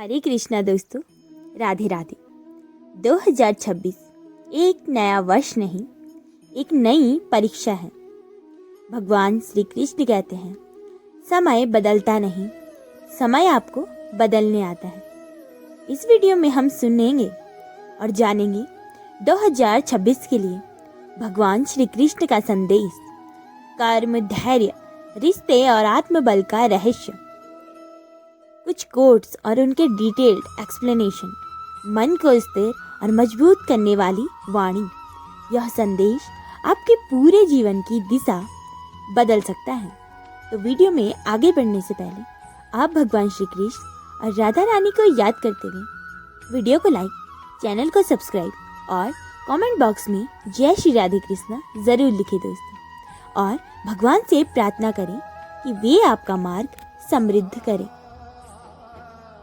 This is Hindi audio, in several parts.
हरे कृष्णा दोस्तों, राधे राधे। 2026 एक नया वर्ष नहीं, एक नई परीक्षा है। भगवान श्री कृष्ण कहते हैं, समय बदलता नहीं, समय आपको बदलने आता है। इस वीडियो में हम सुनेंगे और जानेंगे 2026 के लिए भगवान श्री कृष्ण का संदेश, कर्म, धैर्य, रिश्ते और आत्मबल का रहस्य, कुछ कोट्स और उनके डिटेल्ड एक्सप्लेनेशन, मन को स्थिर और मजबूत करने वाली वाणी। यह संदेश आपके पूरे जीवन की दिशा बदल सकता है। तो वीडियो में आगे बढ़ने से पहले आप भगवान श्री कृष्ण और राधा रानी को याद करते हुए वीडियो को लाइक, चैनल को सब्सक्राइब और कमेंट बॉक्स में जय श्री राधे कृष्णा जरूर लिखें दोस्तों। और भगवान से प्रार्थना करें कि वे आपका मार्ग समृद्ध करें।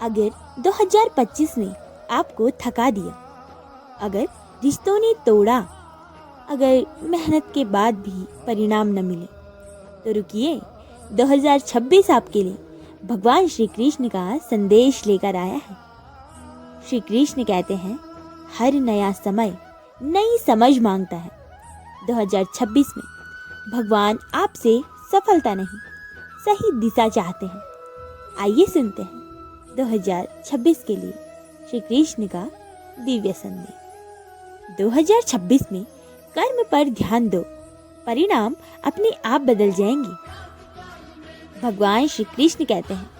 अगर 2025 ने आपको थका दिया, अगर रिश्तों ने तोड़ा, अगर मेहनत के बाद भी परिणाम न मिले, तो रुकिए। 2026 आपके लिए भगवान श्री कृष्ण का संदेश लेकर आया है। श्री कृष्ण कहते हैं, हर नया समय नई समझ मांगता है। 2026 में भगवान आपसे सफलता नहीं, सही दिशा चाहते हैं। आइए सुनते हैं 2026 के लिए श्री कृष्ण का दिव्य संदेश। 2026 में कर्म पर ध्यान दो, परिणाम अपने आप बदल जाएंगे। भगवान श्री कृष्ण कहते हैं,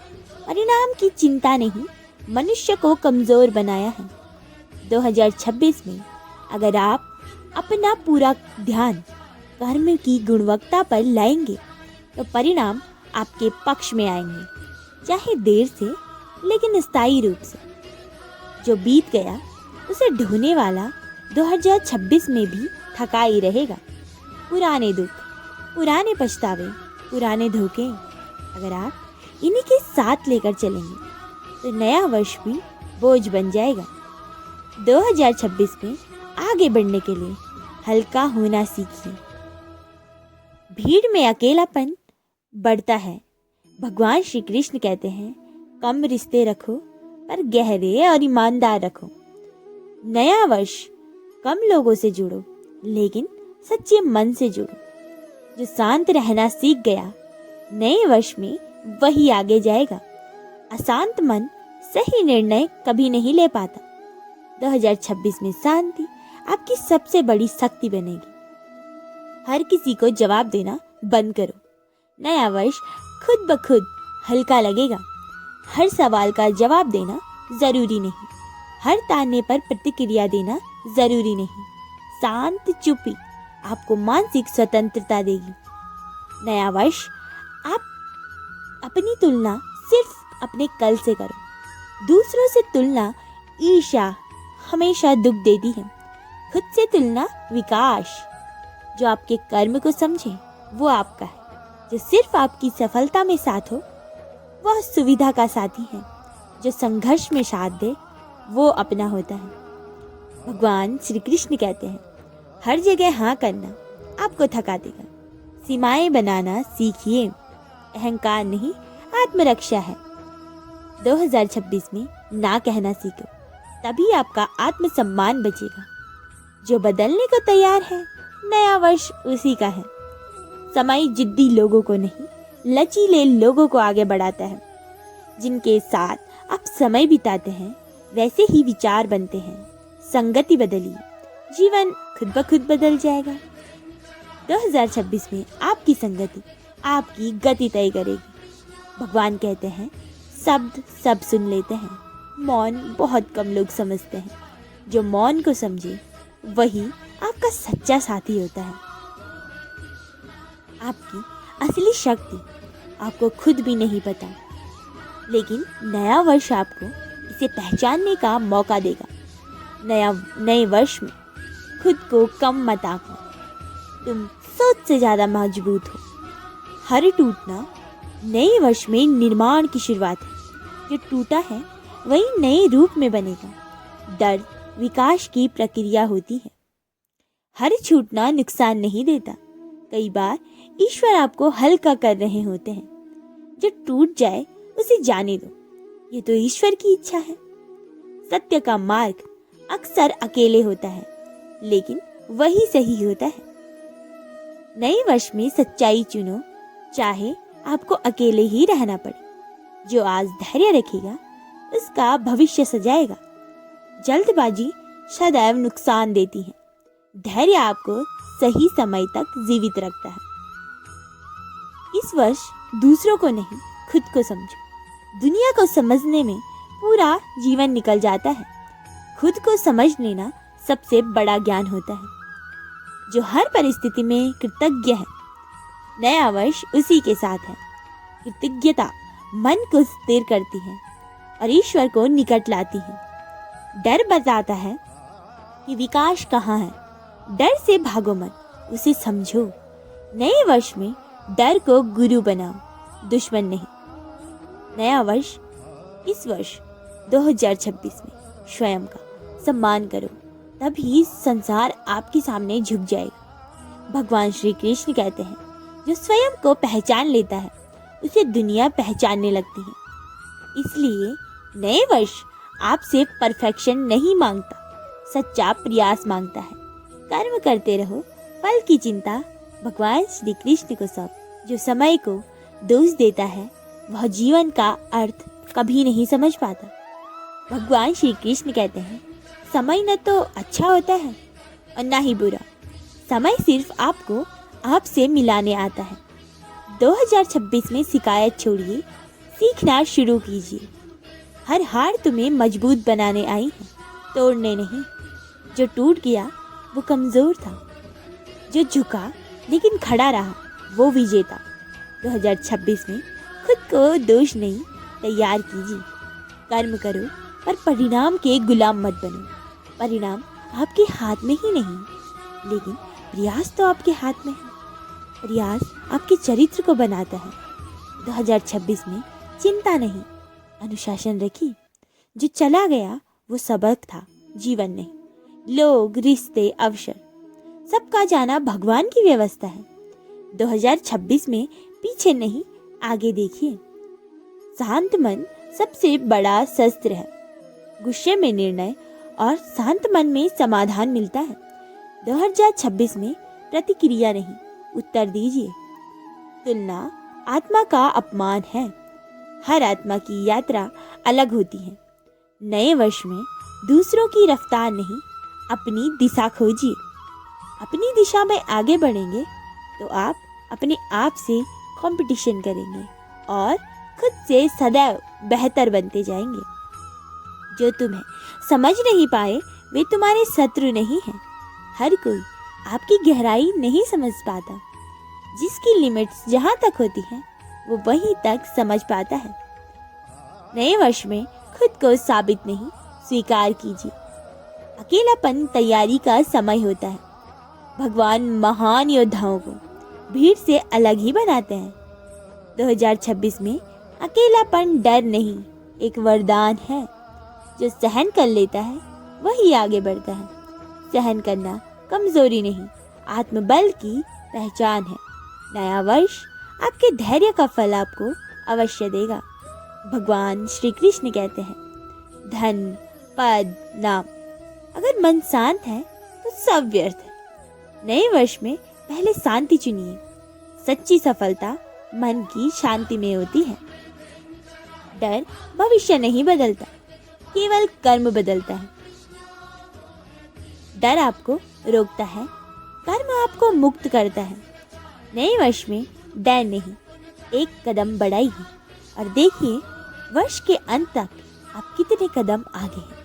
परिणाम की चिंता नहीं, मनुष्य को कमजोर बनाया है। 2026 में अगर आप अपना पूरा ध्यान कर्म की गुणवत्ता पर लाएंगे, तो परिणाम आपके पक्ष में आएंगे, चाहे देर से लेकिन स्थायी रूप से। जो बीत गया उसे ढोने वाला 2026 में भी थका ही रहेगा। पुराने दुख, पुराने पछतावे, पुराने धोखे, अगर आप इन्हीं के साथ लेकर चलेंगे तो नया वर्ष भी बोझ बन जाएगा। 2026 में आगे बढ़ने के लिए हल्का होना सीखिए। भीड़ में अकेलापन बढ़ता है। भगवान श्री कृष्ण कहते हैं, कम रिश्ते रखो पर गहरे और ईमानदार रखो। नया वर्ष कम लोगों से जुड़ो लेकिन सच्चे मन से जुड़ो। जो शांत रहना सीख गया, नए वर्ष में वही आगे जाएगा। अशांत मन सही निर्णय कभी नहीं ले पाता। 2026 में शांति आपकी सबसे बड़ी शक्ति बनेगी। हर किसी को जवाब देना बंद करो। नया वर्ष खुद ब खुद हल्का लगेगा। हर सवाल का जवाब देना जरूरी नहीं, हर ताने पर प्रतिक्रिया देना जरूरी नहीं। शांत चुप्पी आपको मानसिक स्वतंत्रता देगी। नया वर्ष आप अपनी तुलना सिर्फ अपने कल से करो। दूसरों से तुलना ईर्ष्या हमेशा दुख देती है। खुद से तुलना विकास। जो आपके कर्म को समझे वो आपका है। जो सिर्फ आपकी सफलता में साथ हो वह सुविधा का साथी है। जो संघर्ष में साथ दे वो अपना होता है। भगवान श्री कृष्ण कहते हैं, हर जगह हाँ करना आपको थका देगा। सीमाएं बनाना सीखिए। अहंकार नहीं, आत्मरक्षा है। 2026 में ना कहना सीखो, तभी आपका आत्मसम्मान बचेगा। जो बदलने को तैयार है, नया वर्ष उसी का है। समय जिद्दी लोगों को नहीं, लचीले लोगों को आगे बढ़ाता है। जिनके साथ आप समय बिताते हैं वैसे ही विचार बनते हैं। संगति बदलिए, जीवन खुद ब खुद बदल जाएगा। 2026 में आपकी संगति आपकी गति तय करेगी। भगवान कहते हैं, शब्द सब सुन लेते हैं, मौन बहुत कम लोग समझते हैं। जो मौन को समझे वही आपका सच्चा साथी होता है। आपकी असली शक्ति आपको खुद भी नहीं पता, लेकिन नया वर्ष आपको इसे पहचानने का मौका देगा। नए वर्ष में खुद को कम मत आंको। तुम सोच से ज्यादा मजबूत हो। हर टूटना नए वर्ष में निर्माण की शुरुआत है। जो टूटा है वही नए रूप में बनेगा। दर्द विकास की प्रक्रिया होती है। हर छूटना नुकसान नहीं देता। कई बार ईश्वर आपको हल्का कर रहे होते हैं। जो टूट जाए उसे जाने दो। ये तो ईश्वर की इच्छा है। सत्य का मार्ग अक्सर अकेले होता है, लेकिन वही सही होता है। नए वर्ष में सच्चाई चुनो, चाहे आपको अकेले ही रहना पड़े। जो आज धैर्य रखेगा उसका भविष्य सजाएगा। जल्दबाजी सदैव नुकसान देती है, धैर्य आपको सही समय तक जीवित रखता है। इस वर्ष दूसरों को नहीं, खुद को समझो। दुनिया को समझने में पूरा जीवन निकल जाता है, खुद को समझ लेना सबसे बड़ा ज्ञान होता है। जो हर परिस्थिति में कृतज्ञ है, नया वर्ष उसी के साथ है। कृतज्ञता मन को स्थिर करती है और ईश्वर को निकट लाती है। डर बताता है कि विकास कहाँ है। डर से भागो मत, उसे समझो। नए वर्ष में डर को गुरु बनाओ, दुश्मन नहीं। नया वर्ष इस वर्ष 2026 में स्वयं का सम्मान करो, तभी संसार आपके सामने झुक जाएगा। भगवान श्री कृष्ण कहते हैं, जो स्वयं को पहचान लेता है उसे दुनिया पहचानने लगती है। इसलिए नए वर्ष आपसे परफेक्शन नहीं मांगता, सच्चा प्रयास मांगता है। कर्म करते रहो, फल की चिंता भगवान श्री कृष्ण को सौंप। जो समय को दोष देता है वह जीवन का अर्थ कभी नहीं समझ पाता। भगवान श्री कृष्ण कहते हैं, समय न तो अच्छा होता है और न ही बुरा, समय सिर्फ आपको आपसे मिलाने आता है। 2026 में शिकायत छोड़िए, सीखना शुरू कीजिए। हर हार तुम्हें मजबूत बनाने आई है, तोड़ने नहीं। जो टूट गया वो कमजोर था, जो झुका लेकिन खड़ा रहा वो विजेता। 2026 में खुद को दोष नहीं, तैयार कीजिए। कर्म करो पर परिणाम के गुलाम मत बनो। परिणाम आपके हाथ में ही नहीं, लेकिन प्रयास तो आपके हाथ में है। प्रयास आपके चरित्र को बनाता है। 2026 में चिंता नहीं, अनुशासन रखिए। जो चला गया वो सबक था, जीवन नहीं। लोग, रिश्ते, अवसर सबका जाना भगवान की व्यवस्था है। 2026 में पीछे नहीं, आगे देखिए। शांत मन सबसे बड़ा शस्त्र है। गुस्से में निर्णय और शांत मन में समाधान मिलता है। 2026 में प्रतिक्रिया नहीं, उत्तर दीजिए। तुलना आत्मा का अपमान है। हर आत्मा की यात्रा अलग होती है। नए वर्ष में दूसरों की रफ्तार नहीं, अपनी दिशा खोजिए। अपनी दिशा में आगे बढ़ेंगे तो आप अपने आप से कंपटीशन करेंगे और खुद से सदैव बेहतर बनते जाएंगे। जो तुम्हें समझ नहीं पाए वे तुम्हारे शत्रु नहीं हैं। हर कोई आपकी गहराई नहीं समझ पाता। जिसकी लिमिट्स जहाँ तक होती हैं वो वहीं तक समझ पाता है। नए वर्ष में खुद को साबित नहीं, स्वीकार कीजिए। अकेलापन तैयारी का समय होता है। भगवान महान योद्धाओं को भीड़ से अलग ही बनाते हैं। 2026 में अकेलापन डर नहीं, एक वरदान है। जो सहन कर लेता है वही आगे बढ़ता है। सहन करना कमजोरी नहीं, आत्मबल की पहचान है। नया वर्ष आपके धैर्य का फल आपको अवश्य देगा। भगवान श्री कृष्ण कहते हैं, धन, पद, नाम, अगर मन शांत है तो सब व्यर्थ है। नए वर्ष में पहले शांति चुनिए। सच्ची सफलता मन की शांति में होती है। डर भविष्य नहीं बदलता, केवल कर्म बदलता है। डर आपको रोकता है, कर्म आपको मुक्त करता है। नए वर्ष में डर नहीं, एक कदम बढ़ाइए और देखिए वर्ष के अंत तक आप कितने कदम आगे हैं।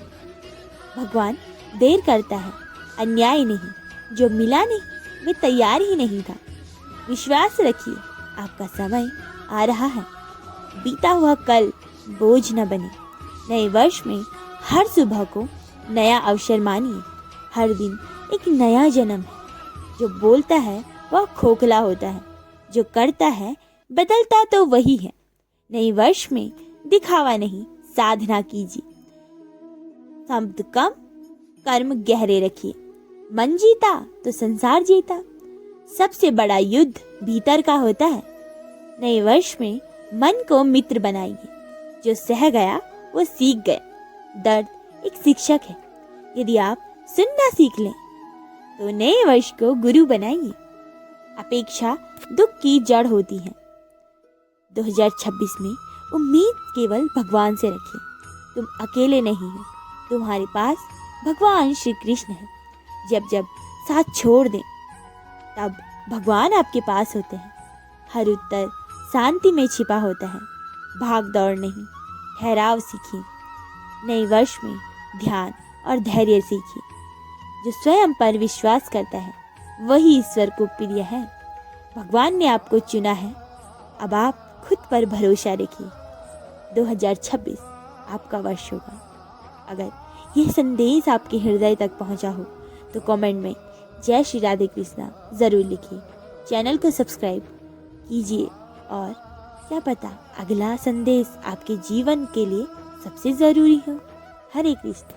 भगवान देर करता है, अन्याय नहीं। जो मिला नहीं वे तैयार ही नहीं था। विश्वास रखिए, आपका समय आ रहा है। बीता हुआ कल बोझ न बने। नए वर्ष में हर सुबह को नया अवसर मानिए। हर दिन एक नया जन्म है। जो बोलता है वह खोखला होता है, जो करता है बदलता तो वही है। नए वर्ष में दिखावा नहीं, साधना कीजिए। शब्द कम, कर्म गहरे रखिए। मन जीता तो संसार जीता। सबसे बड़ा युद्ध भीतर का होता है। नए वर्ष में मन को मित्र बनाइए। जो सह गया वो सीख गए। दर्द एक शिक्षक है। यदि आप सुनना सीख लें तो नए वर्ष को गुरु बनाइए। अपेक्षा दुख की जड़ होती है। 2026 में उम्मीद केवल भगवान से रखिए। तुम अकेले नहीं हो, तुम्हारे पास भगवान श्री कृष्ण है। जब जब साथ छोड़ दें तब भगवान आपके पास होते हैं। हर उत्तर शांति में छिपा होता है। भाग दौड़ नहीं, ठहराव सीखिए। नए वर्ष में ध्यान और धैर्य सीखिए। जो स्वयं पर विश्वास करता है वही ईश्वर को प्रिय है। भगवान ने आपको चुना है, अब आप खुद पर भरोसा रखिए। 2026 आपका वर्ष होगा। अगर यह संदेश आपके हृदय तक पहुंचा हो तो कमेंट में जय श्री राधे कृष्णा ज़रूर लिखिए। चैनल को सब्सक्राइब कीजिए और क्या पता अगला संदेश आपके जीवन के लिए सबसे ज़रूरी हो। हरे कृष्ण।